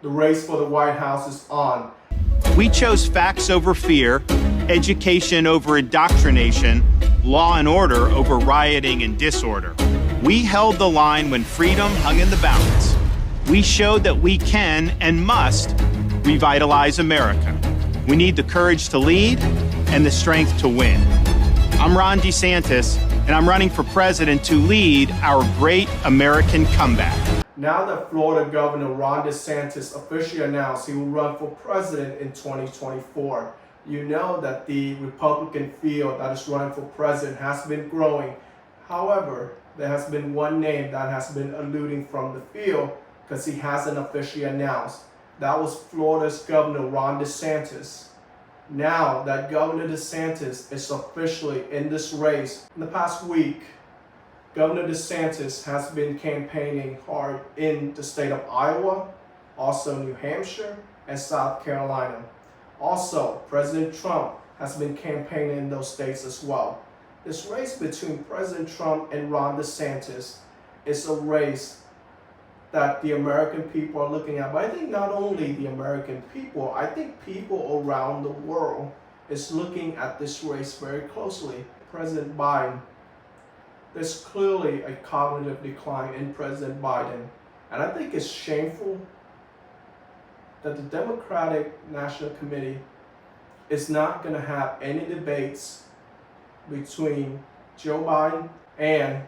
The race for the White House is on. We chose facts over fear, education over indoctrination, law and order over rioting and disorder. We held the line when freedom hung in the balance. We showed that we can and must revitalize America. We need the courage to lead and the strength to win. I'm Ron DeSantis, and I'm running for president to lead our great American comeback. Now that Florida Governor Ron DeSantis officially announced he will run for president in 2024, you know that the Republican field that is running for president has been growing. However, there has been one name that has been eluding from the field because he hasn't officially announced. That was Florida's Governor Ron DeSantis. Now that Governor DeSantis is officially in this race, in the past week, Governor DeSantis has been campaigning hard in the state of Iowa, also New Hampshire, and South Carolina. Also, President Trump has been campaigning in those states as well. This race between President Trump and Ron DeSantis is a race that the American people are looking at. But I think not only the American people, I think people around the world is looking at this race very closely. President Biden, there's clearly a cognitive decline in President Biden. And I think it's shameful that the Democratic National Committee is not going to have any debates between Joe Biden and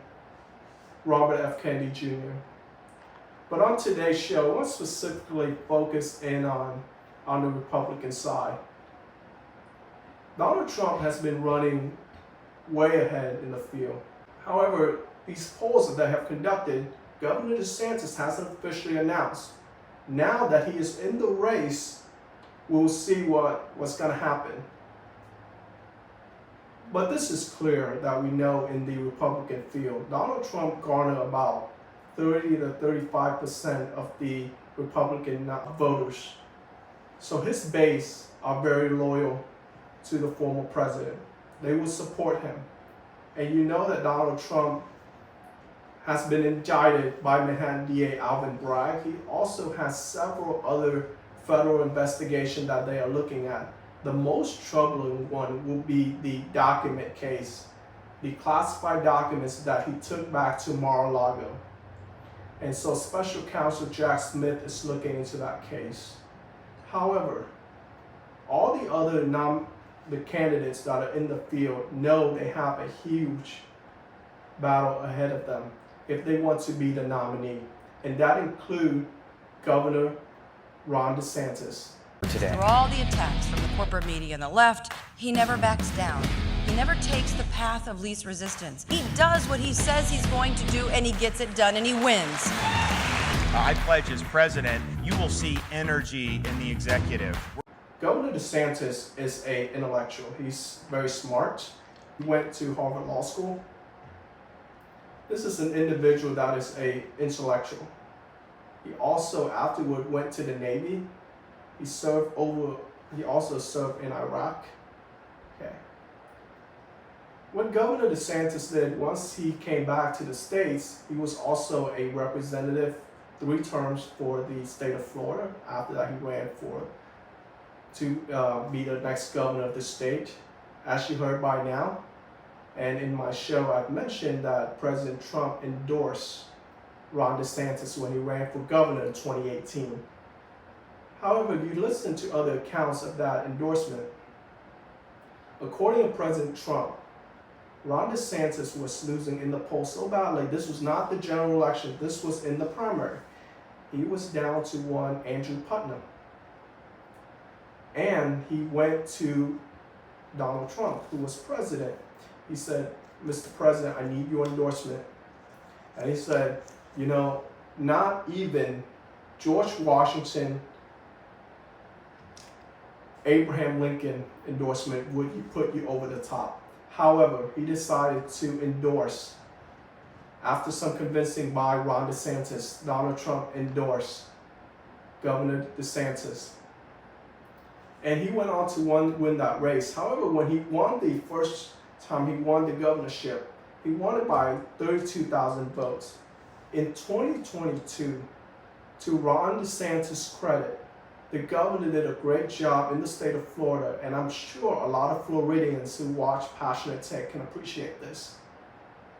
Robert F. Kennedy Jr. But on today's show, I want to specifically focus in on the Republican side. Donald Trump has been running way ahead in the field. However, these polls that have conducted, Governor DeSantis hasn't officially announced. Now that he is in the race, we'll see what's going to happen. But this is clear that we know in the Republican field, Donald Trump garnered about 30 to 35% of the Republican voters. So his base are very loyal to the former president. They will support him. And you know that Donald Trump has been indicted by Manhattan DA Alvin Bragg. He also has several other federal investigations that they are looking at. The most troubling one will be the document case, the classified documents that he took back to Mar-a-Lago. And so Special Counsel Jack Smith is looking into that case. However, all the other the candidates that are in the field know they have a huge battle ahead of them if they want to be the nominee. And that includes Governor Ron DeSantis. Today. Through all the attacks from the corporate media and the left, he never backs down. He never takes the path of least resistance. He does what he says he's going to do, and he gets it done, and he wins. I pledge as president, you will see energy in the executive. Governor DeSantis is an intellectual. He's very smart. He went to Harvard Law School. This is an individual that is an intellectual. He also afterward went to the Navy. He also served in Iraq. Okay. What Governor DeSantis did once he came back to the States, he was also a representative 3 terms for the state of Florida. After that, he ran to be the next governor of the state, as you heard by now. And in my show, I've mentioned that President Trump endorsed Ron DeSantis when he ran for governor in 2018. However, if you listen to other accounts of that endorsement, according to President Trump, Ron DeSantis was losing in the polls so badly. This was not the general election. This was in the primary. He was down to one Andrew Putnam. And he went to Donald Trump, who was president. He said, Mr. President, I need your endorsement. And he said, you know, not even George Washington, Abraham Lincoln endorsement would put you over the top. However, he decided to endorse, after some convincing by Ron DeSantis, Donald Trump endorsed Governor DeSantis. And he went on to win that race. However, when he won the first time he won the governorship, he won it by 32,000 votes. In 2022, To Ron DeSantis' credit, the governor did a great job in the state of Florida, and I'm sure a lot of Floridians who watch Passionate Take can appreciate this.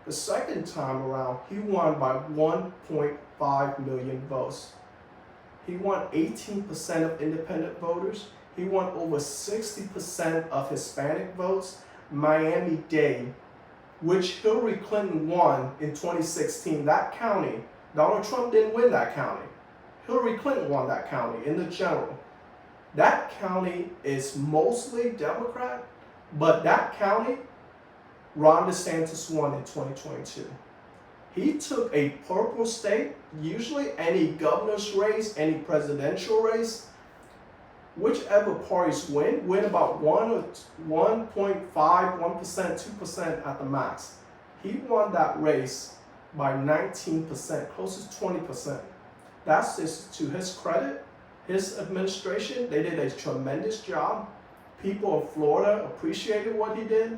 The second time around, he won by 1.5 million votes. He won 18% of independent voters. He won over 60% of Hispanic votes. Miami-Dade, which Hillary Clinton won in 2016, that county, Donald Trump didn't win that county. Hillary Clinton won that county in the general. That county is mostly Democrat, but that county, Ron DeSantis won in 2022. He took a purple state, usually any governor's race, any presidential race, whichever parties win about 1.5, 1%, 2% at the max. He won that race by 19%, close to 20%. That's just to his credit. His administration, they did a tremendous job. People of Florida appreciated what he did.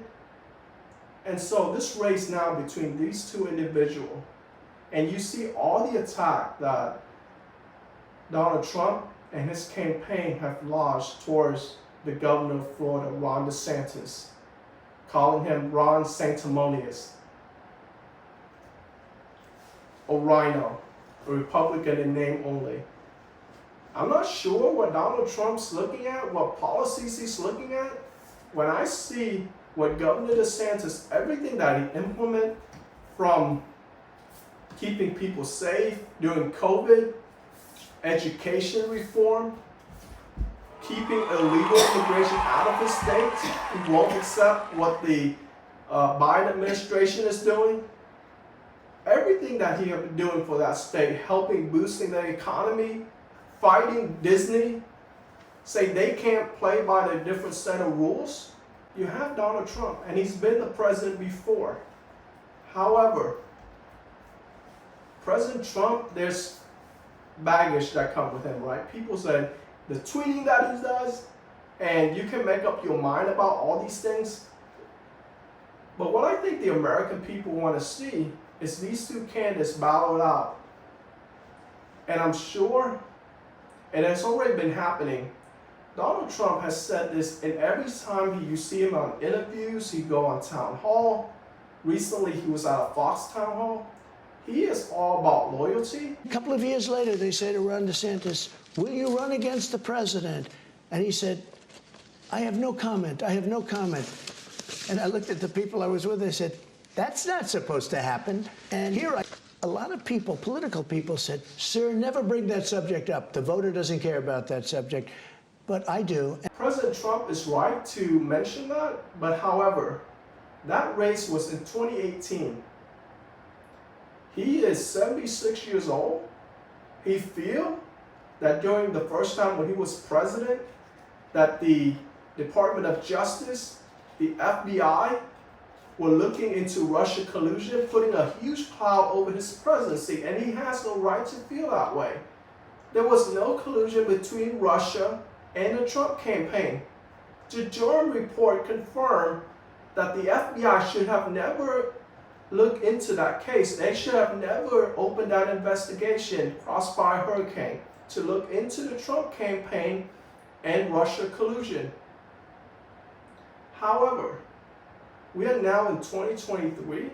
And so this race now between these two individuals, and you see all the attack that Donald Trump and his campaign have lodged towards the governor of Florida, Ron DeSantis, calling him Ron Sanctimonious, a rhino, a Republican in name only. I'm not sure what Donald Trump's looking at, what policies he's looking at. When I see what Governor DeSantis, everything that he implemented, from keeping people safe during COVID, education reform, keeping illegal immigration out of his state, he won't accept what the Biden administration is doing. Everything that he has been doing for that state, helping boosting the economy, fighting Disney, say they can't play by their different set of rules. You have Donald Trump, and he's been the president before. However, President Trump, there's baggage that comes with him, right? People say the tweeting that he does, and you can make up your mind about all these things. But what I think the American people want to see is these two candidates battle it out. And I'm sure, and it's already been happening, Donald Trump has said this, and every time you see him on interviews, he go on town hall. Recently, he was at a Fox town hall. He is all about loyalty. A couple of years later, they say to Ron DeSantis, will you run against the president? And he said, I have no comment. I have no comment. And I looked at the people I was with, I said, that's not supposed to happen. And here, a lot of people, political people said, sir, never bring that subject up. The voter doesn't care about that subject. But I do. President Trump is right to mention that, but however, that race was in 2018. He is 76 years old. He feels that during the first time when he was president, that the Department of Justice, the FBI, were looking into Russia collusion, putting a huge cloud over his presidency, and he has no right to feel that way. There was no collusion between Russia and the Trump campaign. The Durham report confirmed that the FBI should have never looked into that case. They should have never opened that investigation, Crossfire Hurricane, to look into the Trump campaign and Russia collusion. However, we are now in 2023.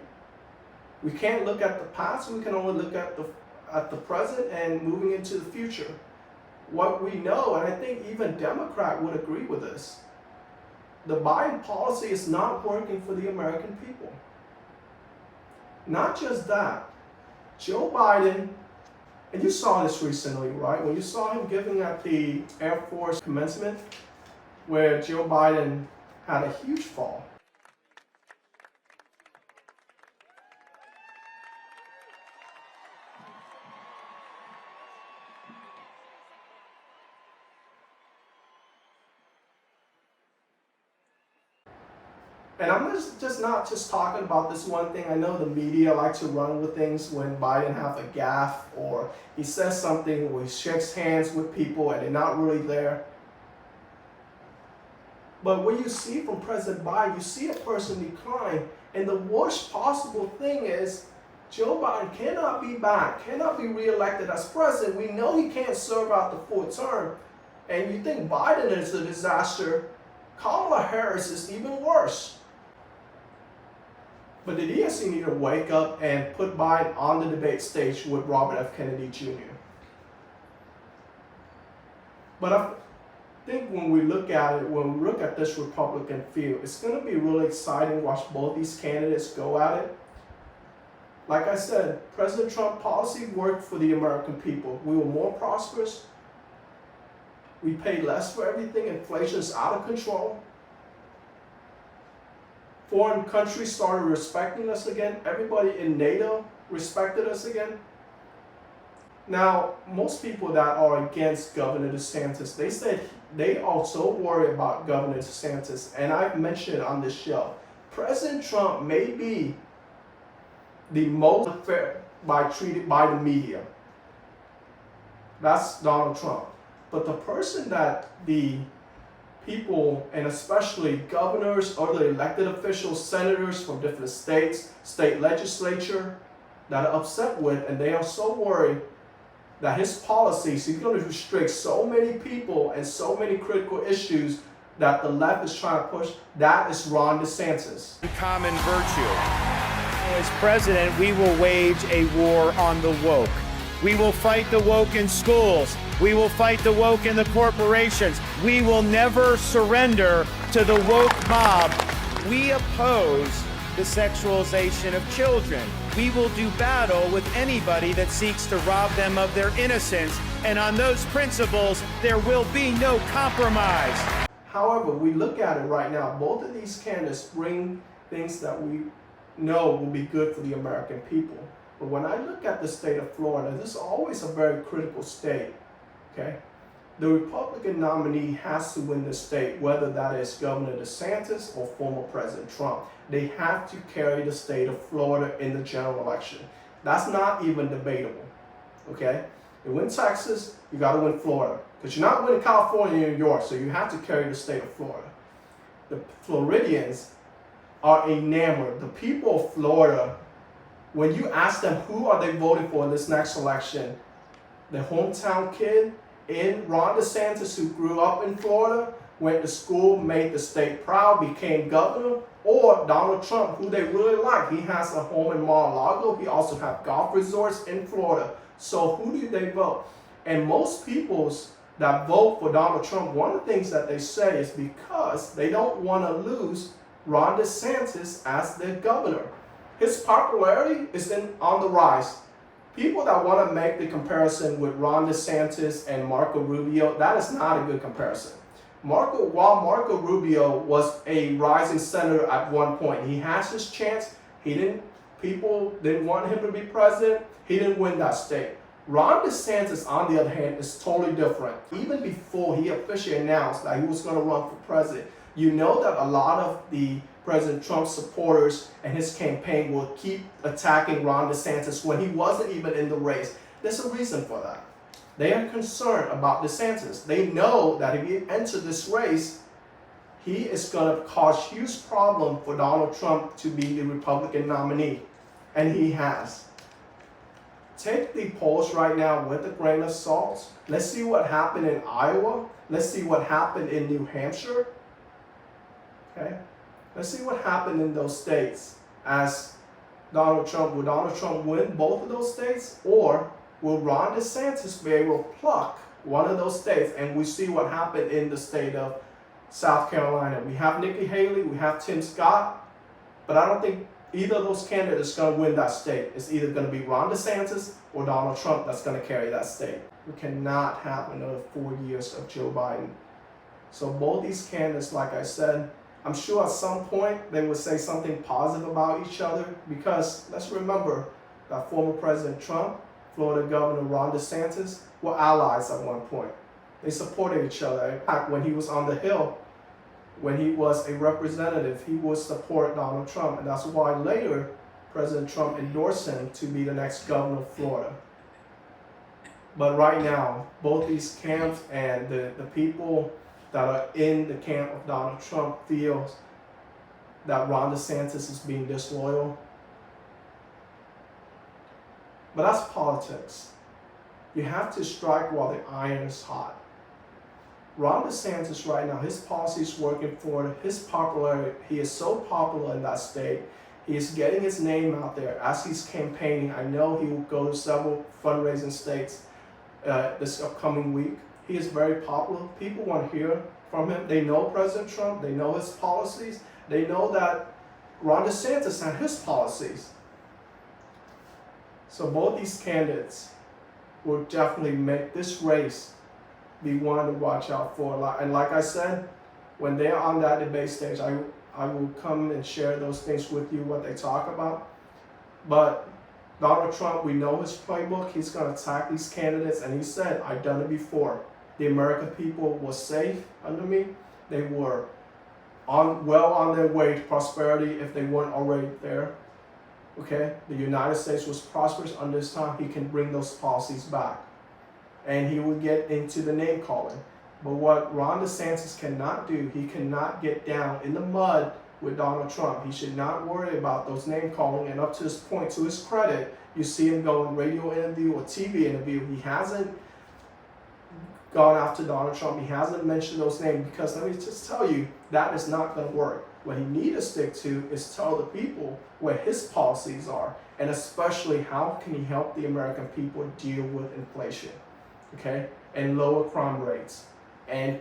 We can't look at the past, we can only look at the present and moving into the future. What we know, and I think even Democrat would agree with this, the Biden policy is not working for the American people. Not just that, Joe Biden, and you saw this recently, right? When you saw him giving at the Air Force commencement, where Joe Biden had a huge fall. And I'm just not just talking about this one thing. I know the media like to run with things when Biden has a gaffe or he says something where he shakes hands with people and they're not really there. But what you see from President Biden, you see a person decline. And the worst possible thing is Joe Biden cannot be back, cannot be reelected as president. We know he can't serve out the full term. And you think Biden is a disaster, Kamala Harris is even worse. But the DNC need to wake up and put Biden on the debate stage with Robert F. Kennedy Jr. But I think when we look at it, when we look at this Republican field, it's going to be really exciting to watch both these candidates go at it. Like I said, President Trump's policy worked for the American people. We were more prosperous. We pay less for everything. Inflation is out of control. Foreign countries started respecting us again. Everybody in NATO respected us again. Now, most people that are against Governor DeSantis, they said they are so worried about Governor DeSantis. And I've mentioned on this show, President Trump may be the most treated by the media. That's Donald Trump. But the person that the people, and especially governors, other elected officials, senators from different states, state legislature, that are upset with, and they are so worried that his policies, he's going to restrict so many people and so many critical issues that the left is trying to push, that is Ron DeSantis. Common virtue. As president, we will wage a war on the woke. We will fight the woke in schools. We will fight the woke in the corporations. We will never surrender to the woke mob. We oppose the sexualization of children. We will do battle with anybody that seeks to rob them of their innocence. And on those principles, there will be no compromise. However, we look at it right now, both of these candidates bring things that we know will be good for the American people. But when I look at the state of Florida, this is always a very critical state, okay? The Republican nominee has to win the state, whether that is Governor DeSantis or former President Trump. They have to carry the state of Florida in the general election. That's not even debatable, okay? You win Texas, you got to win Florida. Because you're not winning California and New York, so you have to carry the state of Florida. The Floridians are enamored. The people of Florida, when you ask them who are they voting for in this next election, the hometown kid in Ron DeSantis who grew up in Florida, went to school, made the state proud, became governor, or Donald Trump, who they really like. He has a home in Mar-a-Lago. He also has golf resorts in Florida. So who do they vote? And most people's that vote for Donald Trump, one of the things that they say is because they don't want to lose Ron DeSantis as their governor. His popularity is on the rise. People that want to make the comparison with Ron DeSantis and Marco Rubio, that is not a good comparison. While Marco Rubio was a rising senator at one point, he has his chance. People didn't want him to be president. He didn't win that state. Ron DeSantis, on the other hand, is totally different. Even before he officially announced that he was going to run for president, you know that a lot of the President Trump supporters and his campaign will keep attacking Ron DeSantis when he wasn't even in the race. There's a reason for that. They are concerned about DeSantis. They know that if he enters this race, he is going to cause huge problem for Donald Trump to be the Republican nominee. And he has. Take the polls right now with a grain of salt. Let's see what happened in Iowa. Let's see what happened in New Hampshire. Okay? Let's see what happened in those states as Donald Trump. Will Donald Trump win both of those states? Or will Ron DeSantis be able to pluck one of those states? And we see what happened in the state of South Carolina. We have Nikki Haley, we have Tim Scott, but I don't think either of those candidates is going to win that state. It's either going to be Ron DeSantis or Donald Trump that's going to carry that state. We cannot have another 4 years of Joe Biden. So both these candidates, like I said, I'm sure at some point they will say something positive about each other because let's remember that former President Trump, Florida Governor Ron DeSantis were allies at one point. They supported each other. In fact, when he was on the Hill, when he was a representative, he would support Donald Trump. And that's why later President Trump endorsed him to be the next governor of Florida. But right now, both these camps and the people that are in the camp of Donald Trump feels that Ron DeSantis is being disloyal. But that's politics. You have to strike while the iron is hot. Ron DeSantis right now, his policy is working for his popularity. He is so popular in that state. He is getting his name out there as he's campaigning. I know he will go to several fundraising states this upcoming week. He is very popular. People want to hear from him. They know President Trump. They know his policies. They know that Ron DeSantis had his policies. So both these candidates will definitely make this race be one to watch out for. And like I said, when they're on that debate stage, I will come and share those things with you, what they talk about. But Donald Trump, we know his playbook. He's going to attack these candidates. And he said, I've done it before. The American people were safe under me. They were well on their way to prosperity if they weren't already there. Okay? The United States was prosperous under his time. He can bring those policies back. And he will get into the name calling. But what Ron DeSantis cannot do, he cannot get down in the mud with Donald Trump. He should not worry about those name calling. And up to this point, to his credit, you see him go in radio interview or TV interview. He hasn't gone after Donald Trump. He hasn't mentioned those names because let me just tell you, that is not going to work. What he needs to stick to is tell the people where his policies are, and especially how can he help the American people deal with inflation, okay, and lower crime rates, and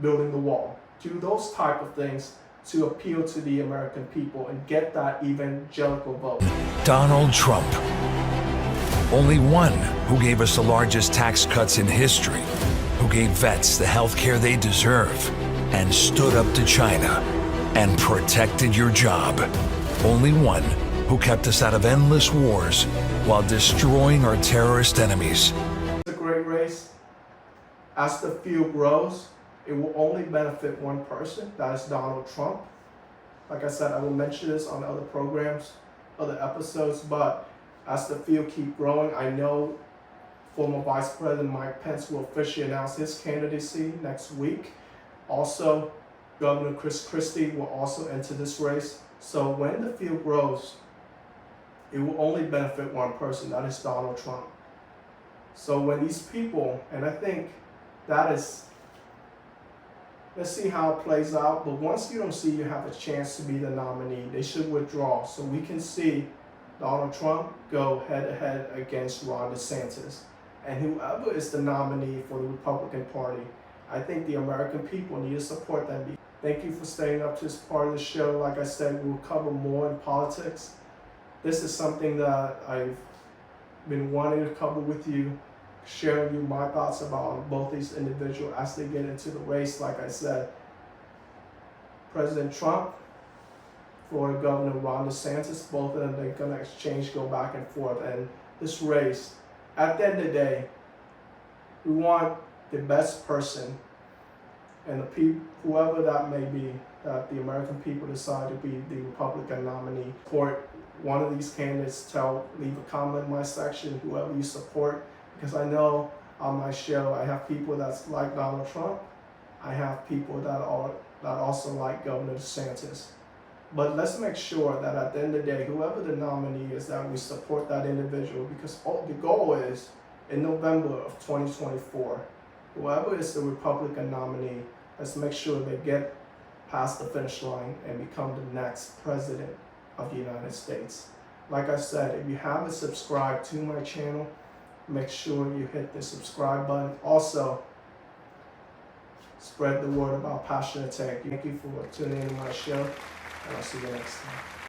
building the wall. Do those type of things to appeal to the American people and get that evangelical vote. Donald Trump, only one who gave us the largest tax cuts in history, who gave vets the health care they deserve, and stood up to China and protected your job. Only one who kept us out of endless wars while destroying our terrorist enemies. It's a great race. As the field grows, it will only benefit one person, that is Donald Trump. Like I said, I will mention this on other programs, other episodes, but as the field keeps growing, I know former Vice President Mike Pence will officially announce his candidacy next week. Also, Governor Chris Christie will also enter this race. So when the field grows, it will only benefit one person, that is Donald Trump. So when these people, and I think that is, let's see how it plays out, but once you don't see you have a chance to be the nominee, they should withdraw so we can see Donald Trump go head-to-head against Ron DeSantis. And whoever is the nominee for the Republican Party, I think the American people need to support them. Thank you for staying up to this part of the show. Like I said, we'll cover more in politics. This is something that I've been wanting to cover with you, sharing you my thoughts about both these individuals as they get into the race. Like I said, President Trump, Florida Governor Ron DeSantis, both of them, they're going to exchange, go back and forth. And this race, at the end of the day, we want the best person, and the people, whoever that may be, that the American people decide to be the Republican nominee. Support one of these candidates. Leave a comment in my section, whoever you support, because I know on my show I have people that's like Donald Trump. I have people that also like Governor DeSantis. But let's make sure that at the end of the day, whoever the nominee is, that we support that individual, because the goal is in November of 2024, whoever is the Republican nominee, let's make sure they get past the finish line and become the next president of the United States. Like I said, if you haven't subscribed to my channel, make sure you hit the subscribe button. Also, spread the word about Passionate Take. Thank you for tuning in to my show, and I'll see you next time.